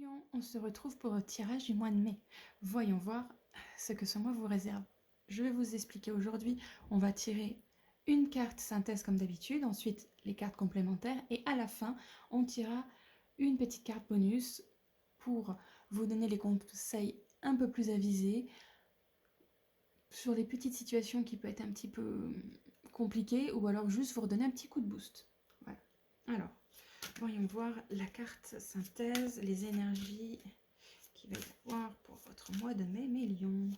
Lion, on se retrouve pour le tirage du mois de mai. Voyons voir ce que ce mois vous réserve. Je vais vous expliquer aujourd'hui. On va tirer une carte synthèse comme d'habitude, ensuite les cartes complémentaires et à la fin, on tirera une petite carte bonus pour vous donner les conseils un peu plus avisés sur les petites situations qui peuvent être un petit peu compliquées ou alors juste vous redonner un petit coup de boost. Voilà. Alors, voyons voir la carte synthèse, les énergies qu'il va y avoir pour votre mois de mai, mes lions.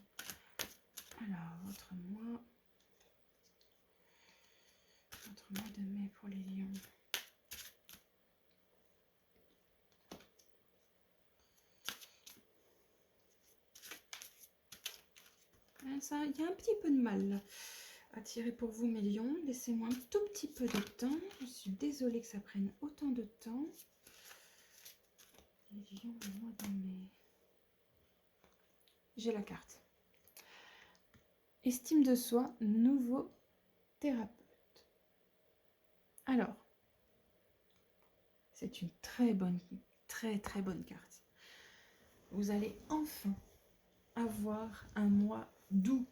Alors, votre mois de mai pour les lions. Ça, il y a un petit peu de mal là, à tirer pour vous, mes lions. Laissez-moi un tout petit peu de temps. Je suis désolée que ça prenne autant de temps. Les lions, le mois de mai. J'ai la carte. Estime de soi, nouveau thérapeute. Alors, c'est une très bonne carte. Vous allez enfin avoir un mois doux.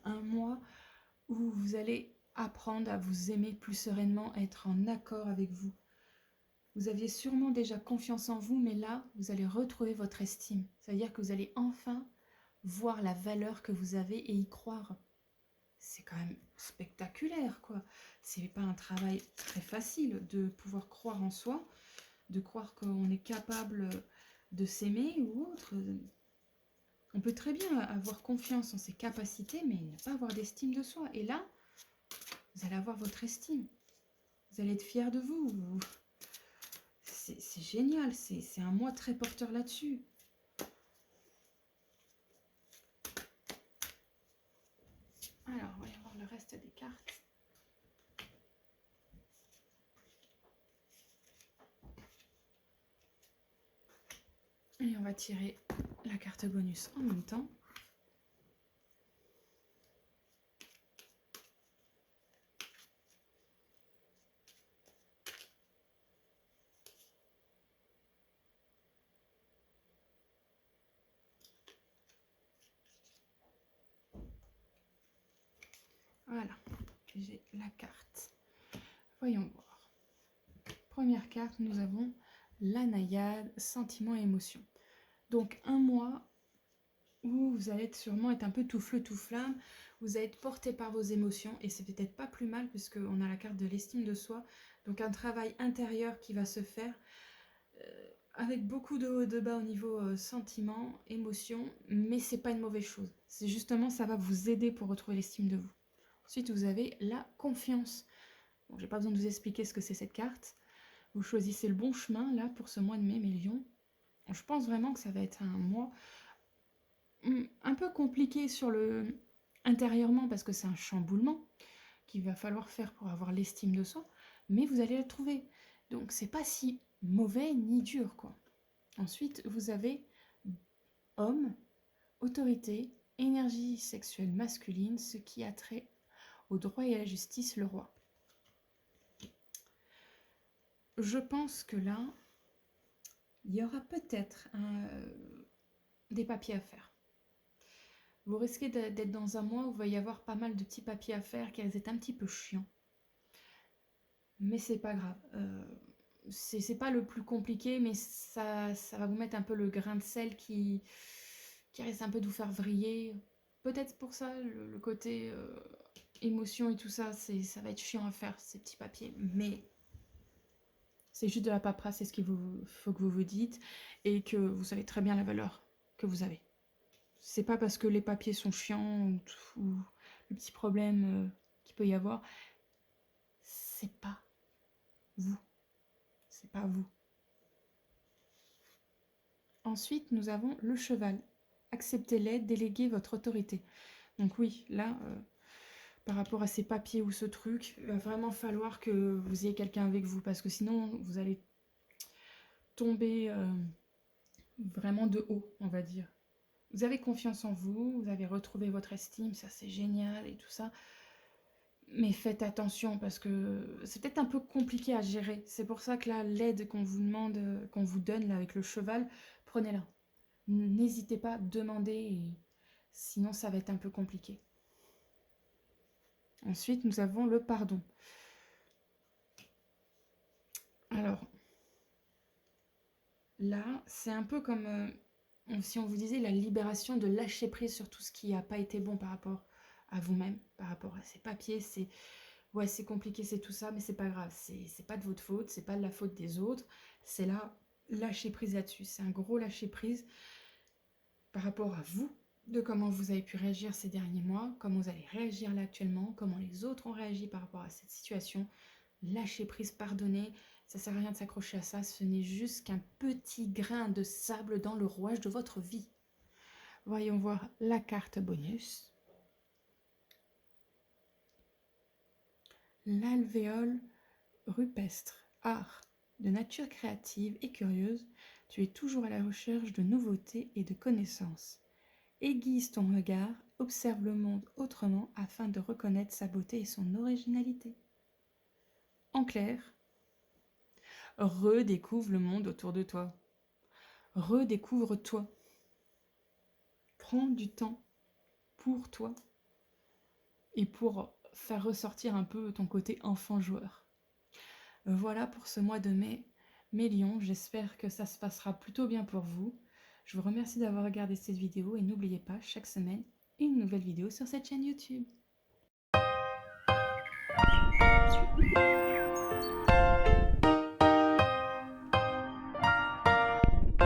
Un mois où vous allez apprendre à vous aimer plus sereinement, à être en accord avec vous. Vous aviez sûrement déjà confiance en vous, mais là, vous allez retrouver votre estime. Ça veut dire que vous allez enfin voir la valeur que vous avez et y croire. C'est quand même spectaculaire, quoi. C'est pas un travail très facile de pouvoir croire en soi, de croire qu'on est capable de s'aimer ou autre. On peut très bien avoir confiance en ses capacités, mais ne pas avoir d'estime de soi. Et là, vous allez avoir votre estime. Vous allez être fier de vous. C'est génial. C'est un mois très porteur là-dessus. Alors, on va y voir le reste des cartes. Et on va tirer la carte bonus en même temps. Voilà, j'ai la carte. Voyons voir. Première carte, nous avons la naïade, sentiments et émotions. Donc un mois où vous allez sûrement être un peu tout feu, tout flamme, vous allez être porté par vos émotions, et c'est peut-être pas plus mal puisqu'on a la carte de l'estime de soi, donc un travail intérieur qui va se faire avec beaucoup de haut et de bas au niveau sentiments, émotions, mais c'est pas une mauvaise chose. C'est justement, ça va vous aider pour retrouver l'estime de vous. Ensuite, vous avez la confiance. Bon, j'ai pas besoin de vous expliquer ce que c'est cette carte. Vous choisissez le bon chemin là pour ce mois de mai, mes lions. Je pense vraiment que ça va être un mois un peu compliqué sur le intérieurement parce que c'est un chamboulement qu'il va falloir faire pour avoir l'estime de soi, mais vous allez la trouver. Donc c'est pas si mauvais ni dur, quoi. Ensuite, vous avez homme, autorité, énergie sexuelle masculine, ce qui a trait au droit et à la justice, le roi. Je pense que là, il y aura peut-être des papiers à faire. Vous risquez d'être dans un mois où il va y avoir pas mal de petits papiers à faire qui risquent d'être un petit peu chiants. Mais c'est pas grave. C'est pas le plus compliqué, mais ça va vous mettre un peu le grain de sel qui risque un peu de vous faire vriller. Peut-être pour ça, le côté émotion et tout ça, ça va être chiant à faire, ces petits papiers. Mais c'est juste de la paperasse, c'est ce qu'il faut que vous vous dites, et que vous savez très bien la valeur que vous avez. C'est pas parce que les papiers sont chiants ou le petit problème qu'il peut y avoir, c'est pas vous. C'est pas vous. Ensuite, nous avons le cheval. Acceptez-les, déléguez votre autorité. Donc oui, là, par rapport à ces papiers ou ce truc, il va vraiment falloir que vous ayez quelqu'un avec vous, parce que sinon, vous allez tomber vraiment de haut, on va dire. Vous avez confiance en vous, vous avez retrouvé votre estime, ça c'est génial et tout ça. Mais faites attention parce que c'est peut-être un peu compliqué à gérer. C'est pour ça que là, l'aide qu'on vous demande, qu'on vous donne là avec le cheval, prenez-la. N'hésitez pas, demandez, sinon ça va être un peu compliqué. Ensuite, nous avons le pardon. Alors, là, c'est un peu comme si on vous disait la libération de lâcher prise sur tout ce qui n'a pas été bon par rapport à vous-même, par rapport à ces papiers. Ouais, c'est compliqué, c'est tout ça, mais c'est pas grave. C'est pas de votre faute, c'est pas de la faute des autres. C'est là, lâcher prise là-dessus. C'est un gros lâcher prise par rapport à vous, de comment vous avez pu réagir ces derniers mois, comment vous allez réagir là actuellement, comment les autres ont réagi par rapport à cette situation. Lâcher prise, pardonner, ça sert à rien de s'accrocher à ça, ce n'est juste qu'un petit grain de sable dans le rouage de votre vie. Voyons voir la carte bonus. L'alvéole rupestre, art de nature créative et curieuse, tu es toujours à la recherche de nouveautés et de connaissances. Aiguise ton regard, observe le monde autrement afin de reconnaître sa beauté et son originalité. En clair, redécouvre le monde autour de toi. Redécouvre-toi. Prends du temps pour toi et pour faire ressortir un peu ton côté enfant joueur. Voilà pour ce mois de mai. Mes lions, j'espère que ça se passera plutôt bien pour vous. Je vous remercie d'avoir regardé cette vidéo et n'oubliez pas, chaque semaine, une nouvelle vidéo sur cette chaîne YouTube.